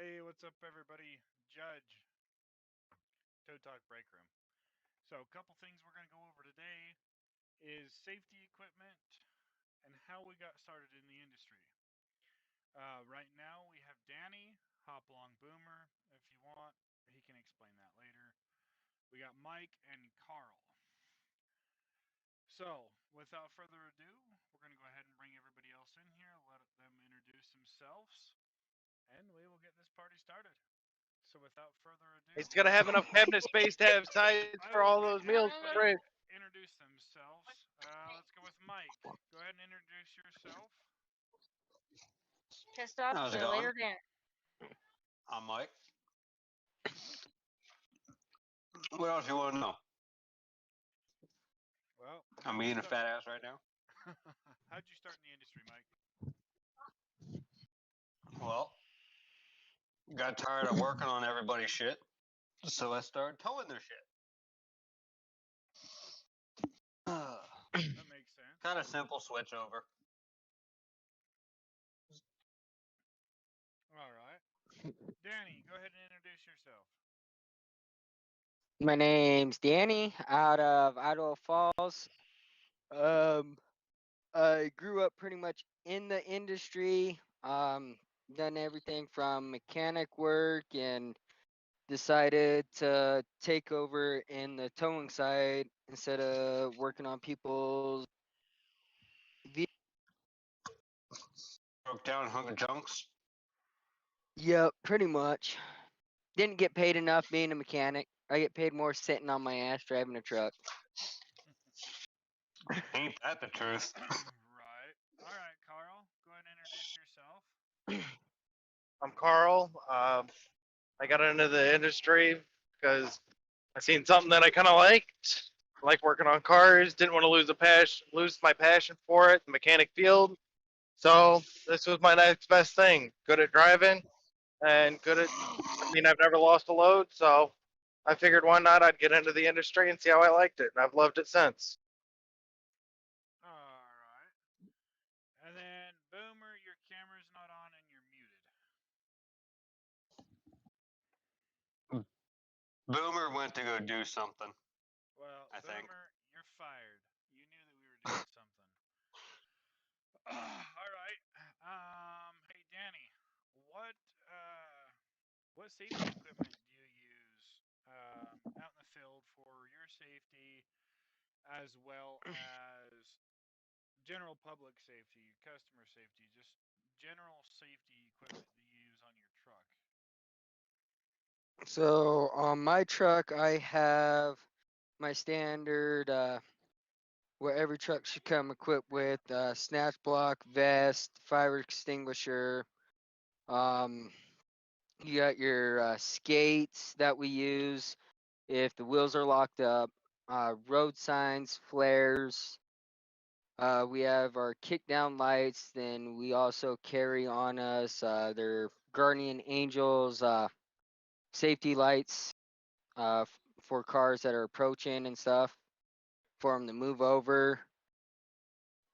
Hey, what's up, everybody? Judge, Tow Talk Break Room. So, a couple things we're going to go over today is safety equipment and how we got started in the industry. Right now, we have Danny, Hop Along Boomer. If you want, he can explain that later. We got Mike and Carl. So, without further ado, we're going to go ahead and bring everybody else in here, let them introduce themselves, and we will get this party started. So, without further ado, He's gonna have enough cabinet space to have sides for I all will those let meals. everybody introduce themselves. Let's go with Mike. Go ahead and introduce yourself. Pissed off How's it for going? later dinner. I'm Mike. What else you want to know? Well, I'm eating a fat ass right now. How'd you start in the industry, Mike? Well, got tired of working on everybody's shit, so I started towing their shit. That makes sense. Kind of simple switch over. All right. Danny, go ahead and introduce yourself. My name's Danny, out of Idaho Falls. Um, I grew up pretty much in the industry. Done everything from mechanic work and decided to take over in the towing side instead of working on people's. Broke down a hunk of junks. Yep, pretty much. Didn't get paid enough being a mechanic. I get paid more sitting on my ass driving a truck. Ain't that the truth? Right. All right, Carl. Go ahead and introduce yourself. I'm Carl. I got into the industry because I seen something that I kind of liked. Like working on cars. Didn't want to lose my passion for it, the mechanic field. So this was my next best thing. Good at driving and good at. I mean, I've never lost a load, so I figured why not? I'd get into the industry and see how I liked it, and I've loved it since. All right. And then, Boomer, your camera's not on and you're muted. Boomer went to go do something. Well, I think. Boomer, you're fired. You knew that we were doing something. All right. Hey, Danny, what what safety equipment do you use out in the field for your safety, as well as general public safety, customer safety, just general safety equipment that you use on your truck? So on my truck, I have my standard what every truck should come equipped with: Snatch Block, vest, fire extinguisher. Um, you got your skates that we use if the wheels are locked up. Road signs, flares. We have our kick down lights. Then we also carry on us their guardian angels safety lights for cars that are approaching and stuff for them to move over.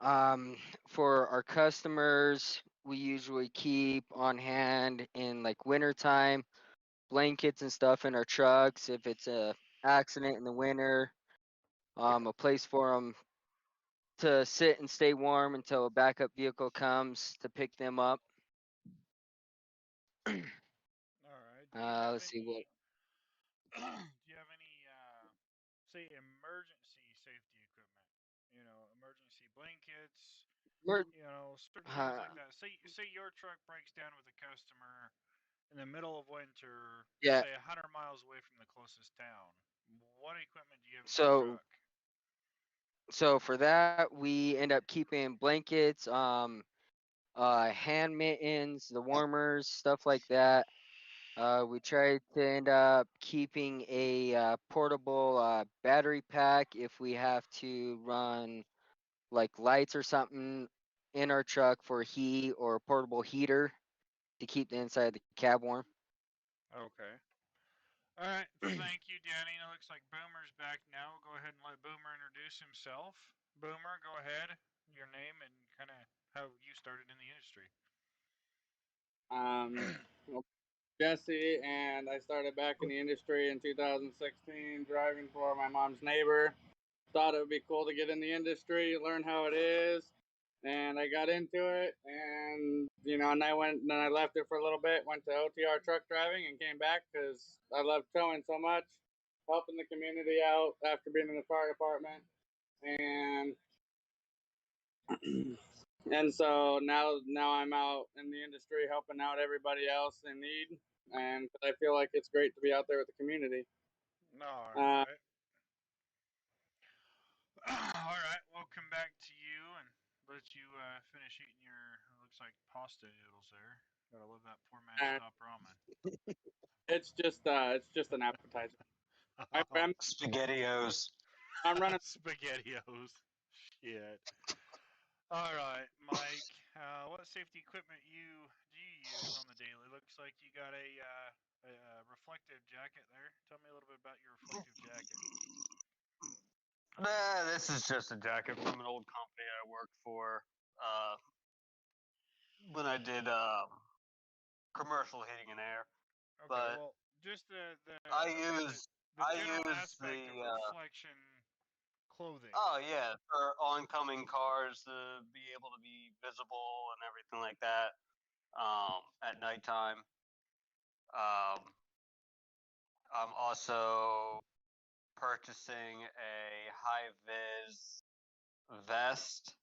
Um, for our customers, we usually keep on hand in like wintertime blankets and stuff in our trucks if it's a accident in the winter. A place for them to sit and stay warm until a backup vehicle comes to pick them up. All right. Do you have Let's see what. any? Do you have any, say, emergency safety equipment? You know, emergency blankets. Mer- You know, certain things uh, like that. Say your truck breaks down with a customer in the middle of winter, yeah. say 100 miles away from the closest town. What equipment do you have in your So truck? so for that we end up keeping blankets, hand mittens, the warmers, stuff like that. We try to end up keeping a portable battery pack if we have to run like lights or something in our truck for heat or a portable heater to keep the inside of the cab warm. Okay. All right. Thank you, Danny. It looks like Boomer's back now. We'll go ahead and let Boomer introduce himself. Boomer, go ahead. Your name and kind of how you started in the industry. Um, Jesse, and I started back in the industry in 2016, driving for my mom's neighbor. Thought it would be cool to get in the industry, learn how it is, and I got into it. And and then I left it for a little bit, went to OTR truck driving, and came back because I love towing so much, helping the community out after being in the fire department, and and so now I'm out in the industry helping out everybody else in need, and I feel like it's great to be out there with the community. All Uh, right. All right. We'll come back to you and let you finish eating your. Looks like pasta noodles there. Gotta love that poor man and stop ramen. it's just an appetizer. SpaghettiOs. I'm running. Spaghettios. Shit. All right, Mike. What safety equipment do you use on the daily? Looks like you got a reflective jacket there. Tell me a little bit about your reflective jacket. This is just a jacket from an old company I worked for when I did commercial heating and air. Okay, But well, just I the, use the I general use aspect of the reflection clothing. oh yeah, for oncoming cars to be able to be visible and everything like that at nighttime. I'm also purchasing a high vis vest,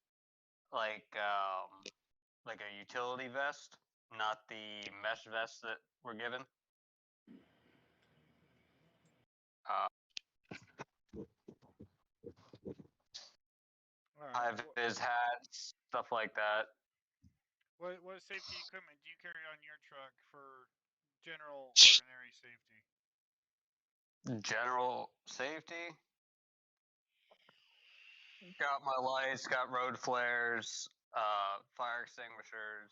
like a utility vest, not the mesh vest that we're given. Uh, All right. high vis hats, stuff like that. What safety equipment do you carry on your truck for general ordinary safety? General safety. Got my lights, got road flares, fire extinguishers,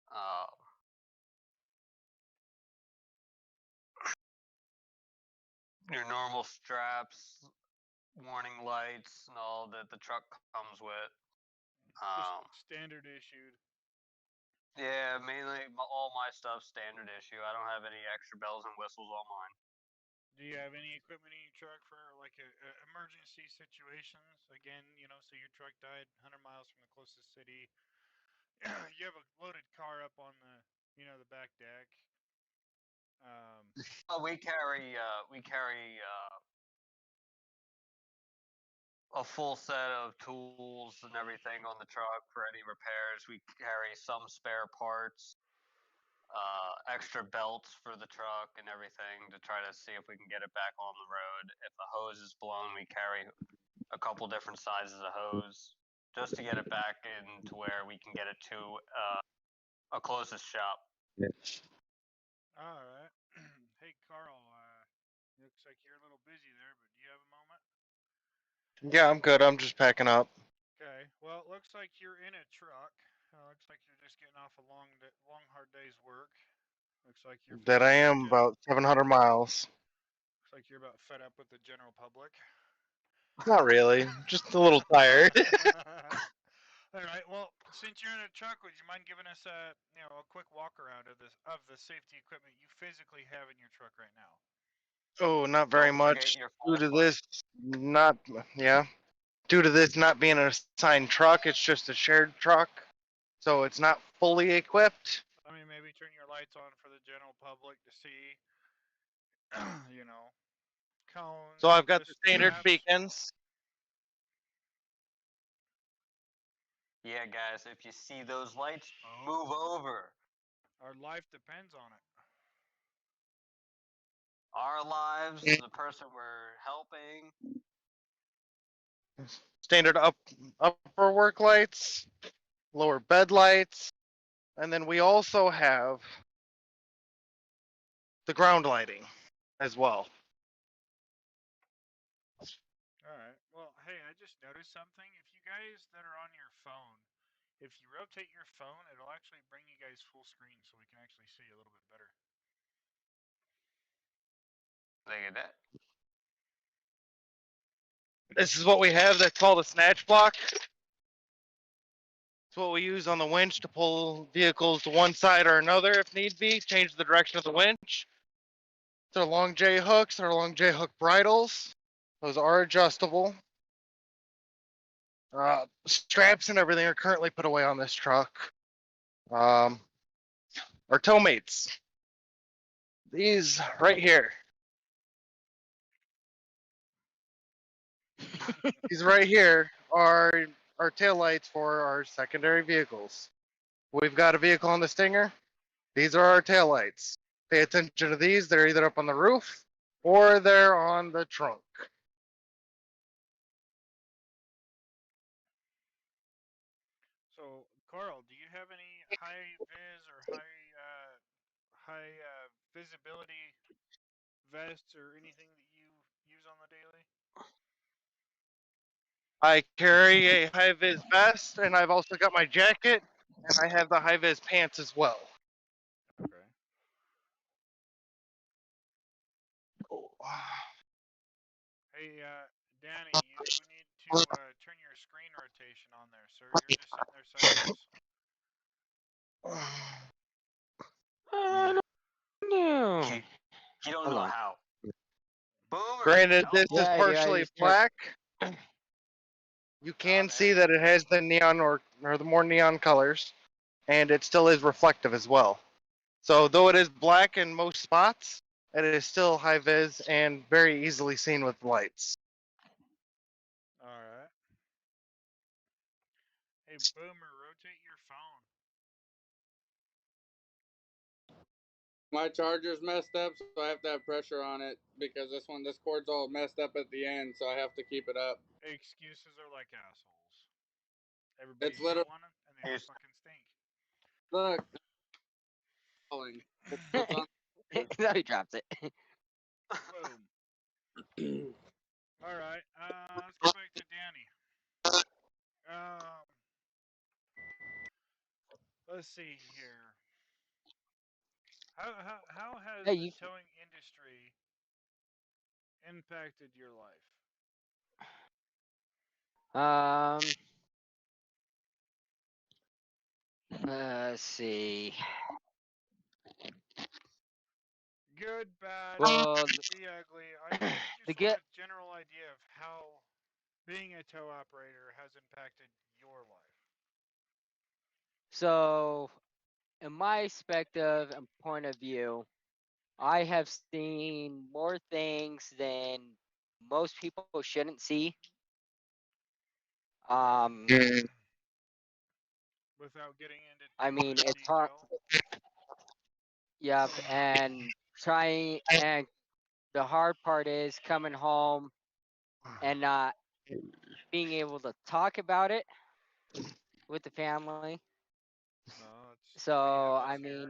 uh, your normal straps, warning lights, and all that the truck comes with. Just standard issued. Yeah, mainly all my stuff standard issue. I don't have any extra bells and whistles on mine. Do you have any equipment in your truck for like emergency situations? Again, so your truck died 100 miles from the closest city. You have a loaded car up on the back deck. We carry a full set of tools and everything on the truck for any repairs. We carry some spare parts, extra belts for the truck and everything to try to see if we can get it back on the road. If a hose is blown, we carry a couple different sizes of hose just to get it back into where we can get it to a closest shop. All right. Hey, Carl. Looks like you're a little busy there, but do you have a moment? Yeah, I'm good. I'm just packing up. Okay. Well, it looks like you're in a truck. Looks like you're just getting off a long, hard day's work. Looks like you're fed That up I with the am about 700 miles. Looks like you're about fed up with the general public. Not really, just a little tired. All right. Well, since you're in a truck, would you mind giving us a quick walk around of the safety equipment you physically have in your truck right now? Oh, not very Don't forget much. your Due to flashlight. this not yeah. Due to this not being an assigned truck, it's just a shared truck. So it's not fully equipped. I mean, maybe turn your lights on for the general public to see, you know, So cones, I've got the the standard straps. beacons. Yeah, guys, if you see those lights, move over. Our life depends on it. Our lives, the person we're helping. Standard upper work lights, lower bed lights, and then we also have the ground lighting as well. All right. Well, hey, I just noticed something. If you guys that are on your phone, if you rotate your phone, it'll actually bring you guys full screen so we can actually see you a little bit better. Look at that. This is what we have that's called a Snatch Block. It's what we use on the winch to pull vehicles to one side or another if need be. Change the direction of the winch. They're long J hooks. They're long J hook bridles. Those are adjustable. Straps and everything are currently put away on this truck. Our tow mates. These right here. These right here are our taillights for our secondary vehicles. We've got a vehicle on the Stinger. These are our taillights. Pay attention to these. They're either up on the roof or they're on the trunk. So, Carl, do you have any high vis or high visibility vests or anything that you use on the daily? I carry a high vis vest and I've also got my jacket and I have the high vis pants as well. Okay. Hey, Danny, you need to turn your screen rotation on there, sir. You're just sitting there sideways. I don't know. You don't Hold know on. how. Boomer. Granted, help this me. is Yeah, I do. I partially just turned. black. You can see that it has the neon or the more neon colors, and it still is reflective as well. So though it is black in most spots, it is still high vis and very easily seen with lights. All right. Hey, Boomer, rotate your phone. My charger's messed up, so I have to have pressure on it because this cord's all messed up at the end, so I have to keep it up. Excuses are like assholes. Everybody's It's got literally one, and they all Here's fucking stink. look. Falling. It's on. Now he drops it. Boom. All right. Let's go back to Danny. Um, let's see here. How has Hey, the you. towing industry impacted your life? Um. Let's see. Good, bad, Well, the ugly. I the just want get. a general idea of how being a tow operator has impacted your life. So, in my perspective and point of view, I have seen more things than most people shouldn't see. Um, Without getting into I too mean, much it's hard. detail. Yep, and trying, and the hard part is coming home and not being able to talk about it with the family. No, it's we have So, those I here. mean,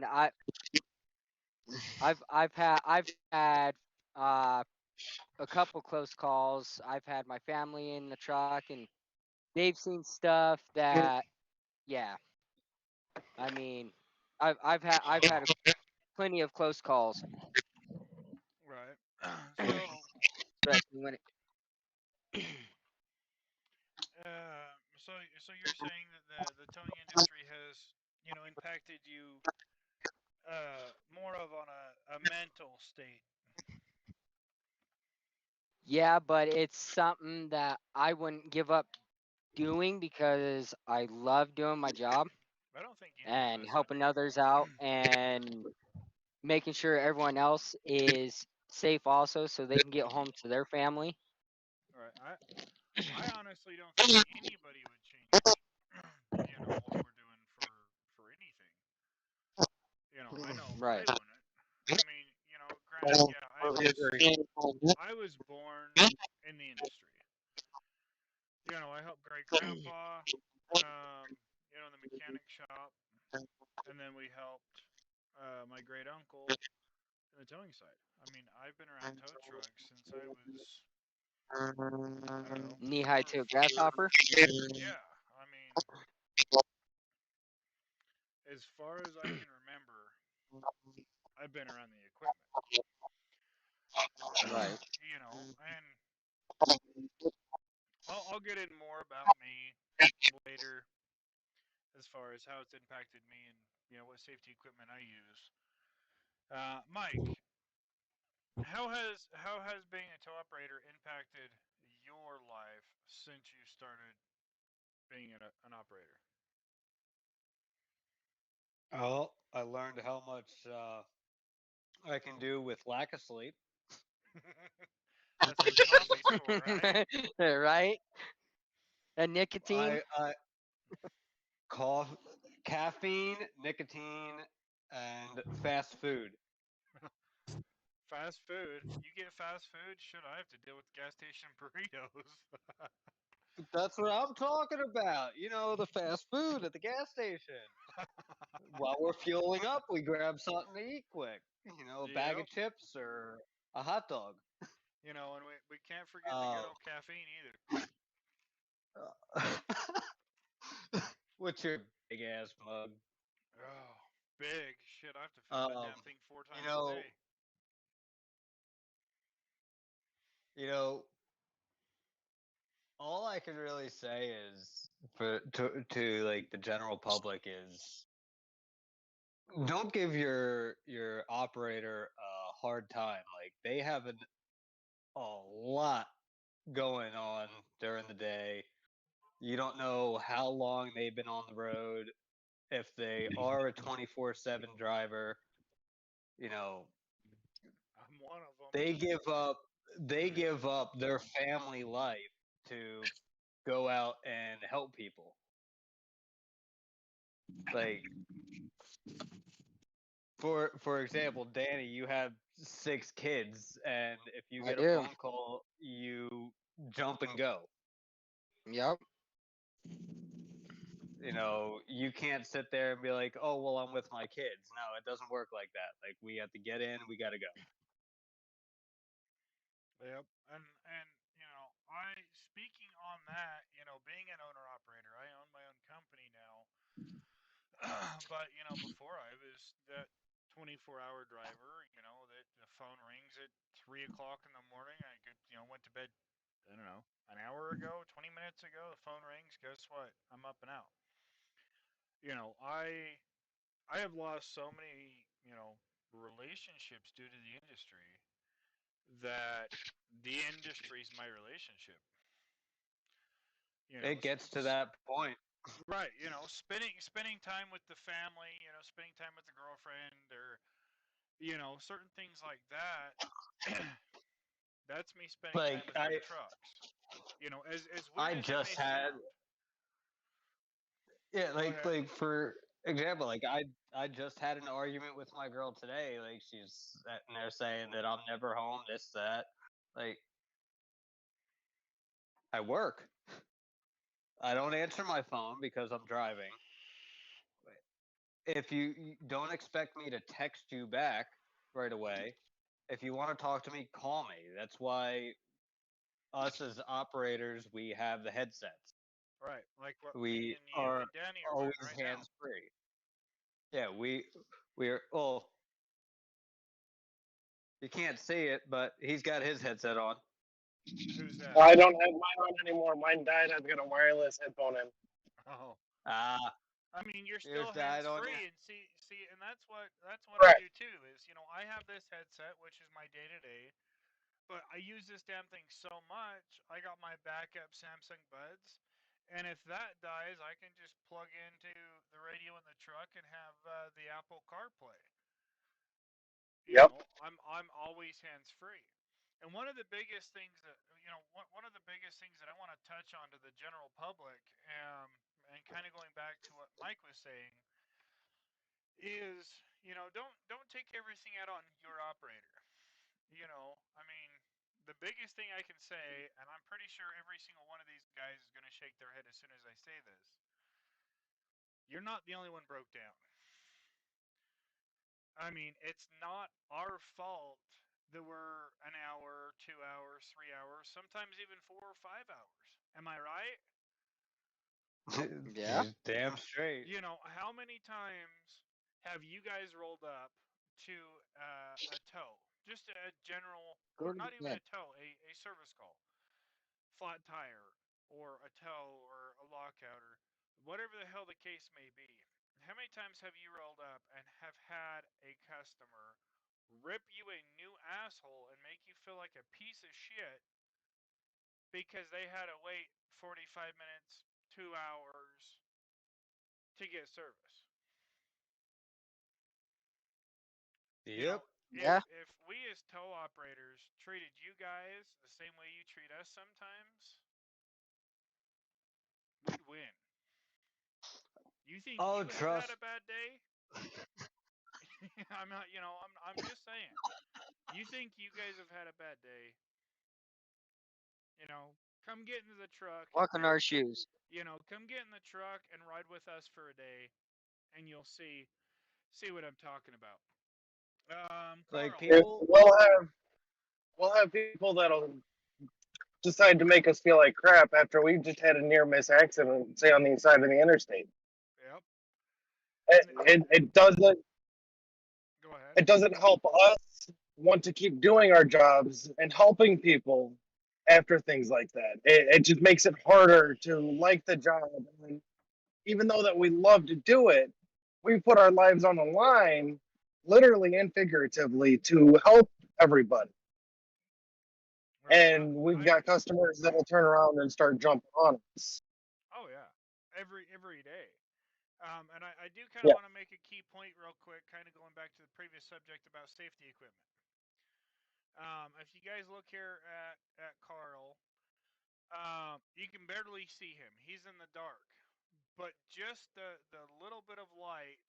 I've had uh a couple close calls. I've had my family in the truck, and they've seen stuff that, yeah. I mean, I've had plenty of close calls, Right. So, especially when it. so you're saying that the towing industry has, impacted you more of on a mental state. Yeah, but it's something that I wouldn't give up doing because I love doing my job I don't think any of and us have helping given others up. out and making sure everyone else is safe also so they can get home to their family. Right. I honestly don't think anybody would change, what we're doing for anything. I know I Right. wouldn't. I mean, granted, yeah, I was born in the industry. I helped great grandpa, in the mechanic shop, and then we helped my great uncle in the towing side. I mean, I've been around tow trucks since I was, I don't know, Knee high four, to a four. grasshopper. Yeah, I mean, as far as I can remember, I've been around the equipment. Right. And I'll get in more about me later. as far as how it's impacted me and what safety equipment I use. Mike, how has being a tow operator impacted your life since you started being an operator? Well, I learned how much I can do with lack of sleep. That's what coffee's for, right? Right? And nicotine. I cough, caffeine, nicotine, and fast food. Fast food. You get fast food? Should I have to deal with gas station burritos? That's what I'm talking about. You know, the fast food at the gas station. While we're fueling up, we grab something to eat quick. You know, a bag Yep. of chips or a hot dog. And we can't forget the good Uh, old caffeine either. what's your big ass mug? Oh, big shit! I have to fill that Um, damn thing four you times a know, day. you know, all I can really say is to like the general public is don't give your operator a hard time. Like they have a lot going on during the day. You don't know how long they've been on the road. If they are a 24/7 driver, you know, I'm one of them. they give up they give up their family life to go out and help people. Like for example, Danny, you have 6 kids, and if you I get a do. phone call, you jump and go. Yep. You know, you can't sit there and be like, "Oh, well, I'm with my kids." No, it doesn't work like that. Like we have to get in, we got to go. Yep. And I speaking on that, being an owner operator, I own my own company now. But before I was that 24-hour driver. That the phone rings at 3 o'clock in the morning. I could, went to bed. I don't know, an hour ago, 20 minutes ago. The phone rings. Guess what? I'm up and out. I have lost so many relationships due to the industry that the industry's my relationship. You know, It gets to that point. right? Spending time with the family. Spending time with the girlfriend, or certain things like that. That's me spending time Like with my trucks. As weird I as it just may had sound. yeah, Go like ahead. like for example, like I just had an argument with my girl today. Like she's sitting there saying that I'm never home, this that. Like I work. I don't answer my phone because I'm driving. If you don't expect me to text you back right away, if you want to talk to me, call me. That's why us as operators we have the headsets. Right, like what me We and you are and Danny are always wearing right now. hands free. Yeah, we're well. You can't see it, but he's got his headset on. Who's that? Well, I don't have mine on anymore. Mine died. I've got a wireless headphone in. Oh, Ah, I mean, you're yours still died hands on you. free, and see, and that's what I Correct. do too. Is I have this headset, which is my day to day, but I use this damn thing so much. I got my backup Samsung Buds, and if that dies, I can just plug into the radio in the truck and have the Apple CarPlay. Yep. I'm always hands free. And one of the biggest things that one of the biggest things that I want to touch on to the general public, and kind of going back to what Mike was saying, is don't take everything out on your operator. I mean, the biggest thing I can say, and I'm pretty sure every single one of these guys is going to shake their head as soon as I say this. You're not the only one broke down. I mean, it's not our fault that we're an hour, 2 hours, 3 hours, sometimes even 4 or 5 hours. Am I right? Yeah. Damn straight. How many times have you guys rolled up to a tow? Just a general, Go or to not even bed. a tow, a service call, flat tire, or a tow, or a lockout, or whatever the hell the case may be. How many times have you rolled up and have had a customer rip you a new asshole and make you feel like a piece of shit because they had to wait 45 minutes, 2 hours to get service? You Yep. know, Yeah. if we as tow operators treated you guys the same way you treat us sometimes, we'd win. You think Oh, you have had trust. a bad day? I'm not, I'm just saying. You think you guys have had a bad day? Come get into the truck Walk in and our shoes. come get in the truck and ride with us for a day, and you'll see what I'm talking about. Like Carl. people. We'll have people that'll decide to make us feel like crap after we've just had a near miss accident, say on the side of the interstate. Yep. It, And it, it doesn't go ahead. it doesn't help us want to keep doing our jobs and helping people after things like that. It just makes it harder to like the job. And even though that we love to do it, we put our lives on the line, literally and figuratively, to help everybody. Right. And we've I got customers that'll turn around and start jumping on us. Oh yeah, every day. And I do kind of Yeah. want to make a key point real quick, kind of going back to the previous subject about safety equipment. If you guys look here at Carl, you can barely see him. He's in the dark, but just the little bit of light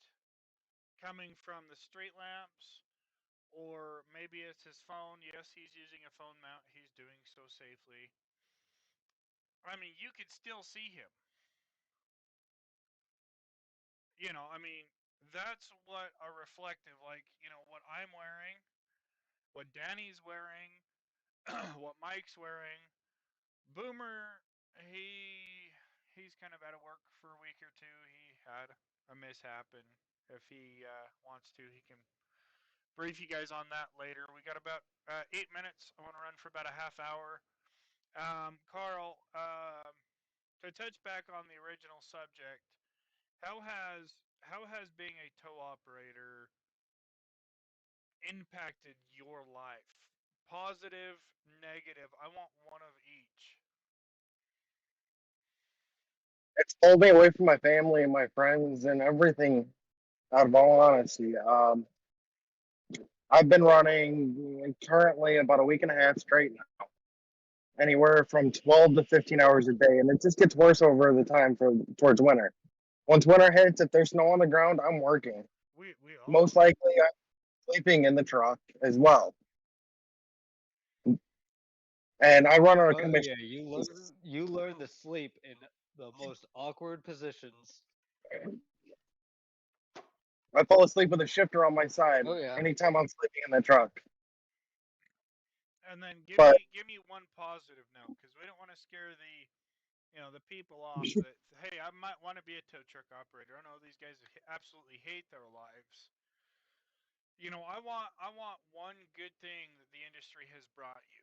coming from the street lamps, or maybe it's his phone. Yes, he's using a phone mount. He's doing so safely. I mean, you could still see him. I mean, that's what a reflective, like, what I'm wearing, what Danny's wearing, what Mike's wearing. Boomer, he's kind of out of work for a week or two. He had a mishap, and if he wants to, he can brief you guys on that later. We got about 8 minutes. I want to run for about a half hour. Carl, to touch back on the original subject, how has being a tow operator impacted your life? Positive, negative. I want one of each. It's pulled me away from my family and my friends and everything, out of all honesty. I've been running currently about a week and a half straight now, anywhere from 12 to 15 hours a day. And it just gets worse over the time towards winter. Once winter hits, if there's snow on the ground, I'm working. We all Most are. likely, I'm sleeping in the truck as well. And I run on a Oh commission. yeah, you learn to sleep in the most awkward positions. I fall asleep with a shifter on my side Oh yeah. anytime I'm sleeping in the truck. And then give But me give me one positive note, because we don't want to scare the people off that, hey, I might want to be a tow truck operator. I know these guys absolutely hate their lives. I want one good thing that the industry has brought you.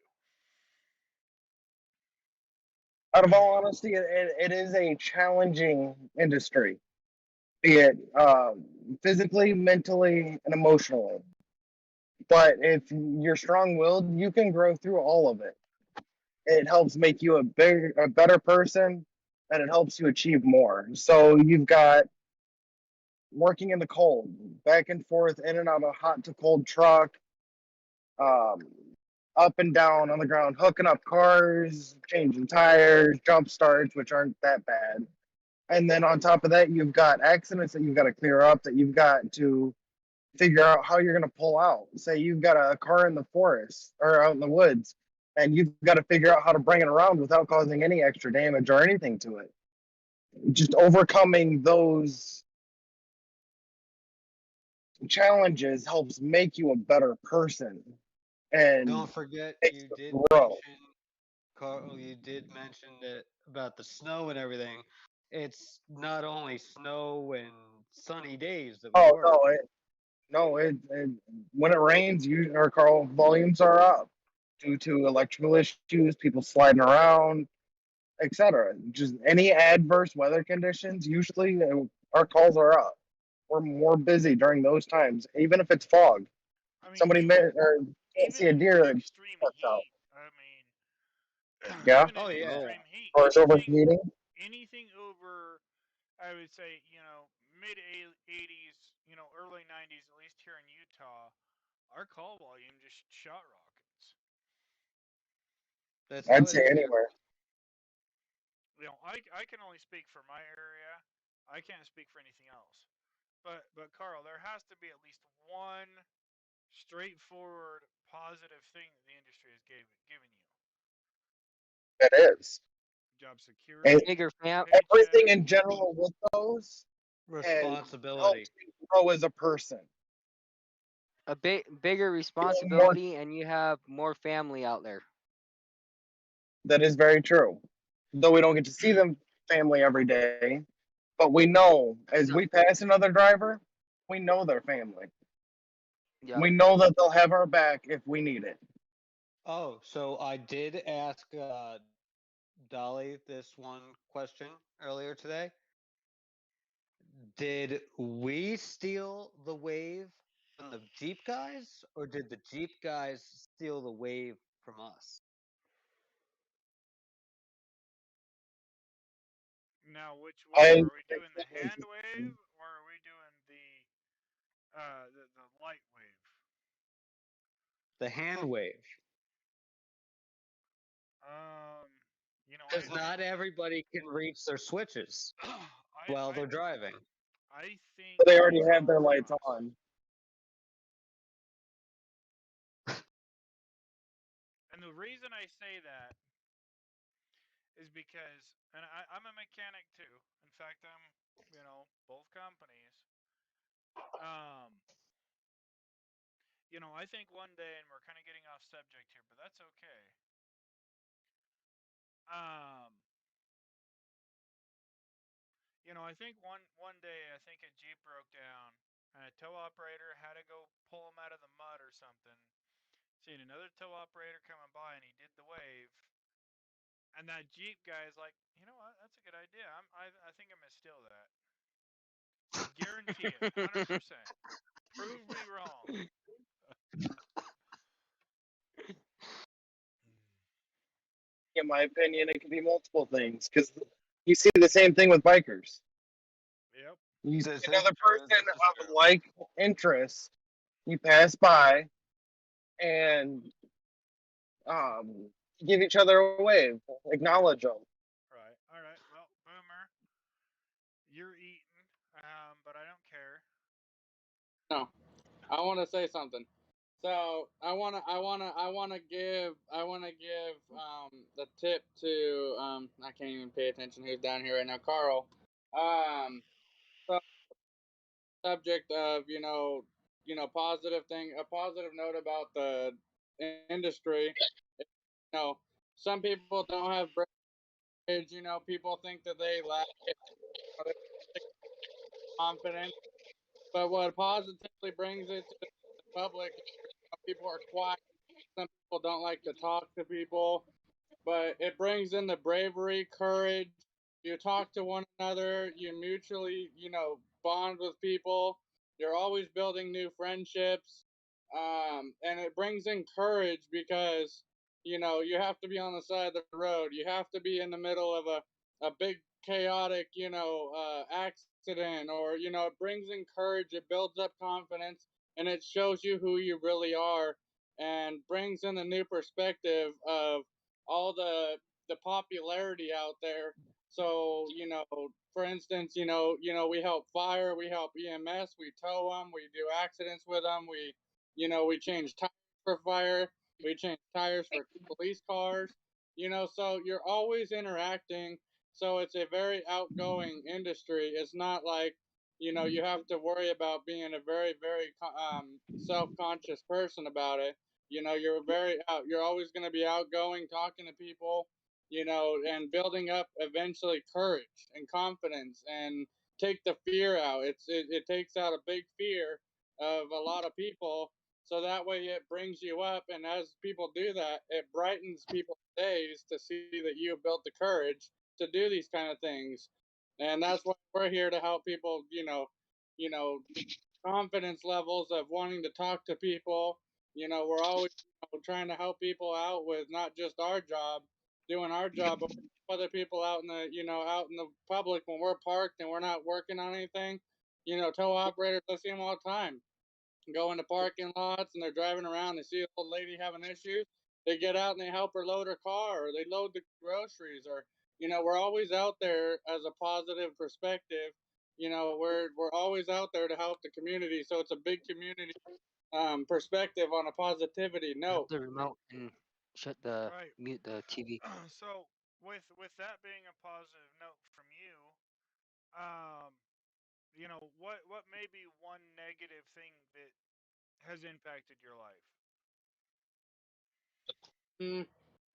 out of all honesty, it is a challenging industry, be it physically, mentally, and emotionally. But if you're strong-willed, you can grow through all of it. It helps make you a better person, and it helps you achieve more. So you've got working in the cold, back and forth, in and out of hot to cold truck, um, up and down on the ground, hooking up cars, changing tires, jump starts, which aren't that bad. And then on top of that, you've got accidents that you've got to clear up, that you've got to figure out how you're going to pull out. Say you've got a car in the forest or out in the woods, and you've got to figure out how to bring it around without causing any extra damage or anything to it. Just overcoming those challenges helps make you a better person and Don't forget, makes you you did grow. mention, Carl. You did mention that about the snow and everything. It's not only snow and sunny days that we Oh work. no, when it rains, our car volumes are up due to electrical issues, people sliding around. etc. Just any adverse weather conditions, usually our calls are up. We're more busy during those times, even if it's fog. I mean, Somebody may or can't even see a deer that extreme cuts out. heat. I mean, Yeah, even Oh in yeah. Oh, extreme heat, or it's overheating. anything over, I would say, mid 80s, early 90s, at least here in Utah, our call volume just shot rockets. That's I'd how it say is here. anywhere. I can only speak for my area. I can't speak for anything else. But Carl, there has to be at least one straightforward positive thing that the industry has given you. It is. Job And security, Bigger fam, everything paycheck. in general with those has Responsibility. helped me grow as a person. a bigger Feeling more. responsibility, and you have more family out there. That is very true. Though we don't get to see them family every day, but we know as we pass another driver, we know their family. Yep. We know that they'll have our back if we need it. Oh, so I did ask Dolly this one question earlier today. Did we steal the wave from the Jeep guys, or did the Jeep guys steal the wave from us? Now, which wave I are we doing? The hand wave, or are we doing the light wave? The hand wave. Um, Because not everybody can reach their switches while they're driving. I think they they already have stole their it from lights us. on. And the reason I say that is because, and I'm a mechanic too. In fact, I'm, both companies. Um, I think one day, and we're kind of getting off subject here, but that's okay. Um, I think one day, I think a Jeep broke down, and a tow operator had to go pull him out of the mud or something. Seen another tow operator coming by, and he did the wave. And that Jeep guy is like, you know what? That's a good idea. I think I'm gonna steal that. I guarantee it, 100%. Prove me wrong. In my opinion, it could be multiple things because you see the same thing with bikers. Yep. You see This is another true. person This is of true. like interest, you pass by and um, give each other a wave, acknowledge them. Right. All right. Well, Boomer, you're eating, but I don't care. no. I want to say something. So I wanna give the tip to I can't even pay attention who's down here right now, Carl. So subject of a positive note about the industry. You know, some people don't have bridge. People think that they lack it, confidence. But what positively brings it to the public, people are quiet. Some people don't like to talk to people, but it brings in the bravery, courage. You talk to one another, you mutually, bond with people. You're always building new friendships. And it brings in courage because, you have to be on the side of the road. You have to be in the middle of a big chaotic, accident, or, it brings in courage. It builds up confidence, and it shows you who you really are, and brings in a new perspective of all the popularity out there. So, for instance, we help fire, we help EMS, we tow them, we do accidents with them, we change tires for fire, we change tires for police cars. So you're always interacting. So it's a very outgoing industry. It's not like you have to worry about being a very, very self-conscious person about it. You're always going to be outgoing, talking to people, and building up eventually courage and confidence, and take the fear out. It takes out a big fear of a lot of people, So that way it brings you up, and as people do that, it brightens people's days to see that you have built the courage to do these kind of things. And that's why we're here to help people, confidence levels of wanting to talk to people. We're always trying to help people out with not just our job, doing our job, but other people out in the out in the public when we're parked and we're not working on anything. Tow operators, I see them all the time. Go into parking lots and they're driving around. They see an old lady having issues. They get out and they help her load her car, or they load the groceries, or we're always out there as a positive perspective. We're always out there to help the community. So it's a big community perspective on a positivity Grab note. the remote and shut the Right. mute the TV. So with that being a positive note from you, um, what may be one negative thing that has impacted your life?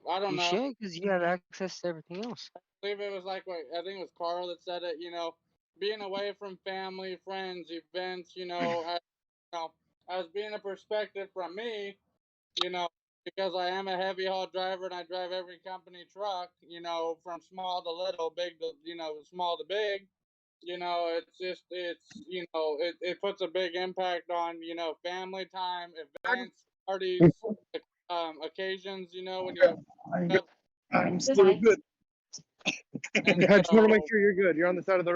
I don't You know. shouldn't, because you have access to everything else. I believe it was like what I think it was Carl that said it. Being away from family, friends, events. As being a perspective from me, because I am a heavy haul driver and I drive every company truck, from small to little, big to, small to big. It's just, it puts a big impact on, family time, events, parties, occasions, when you have, I'm still good. and I just want to make so sure you're good. You're on the side of the road.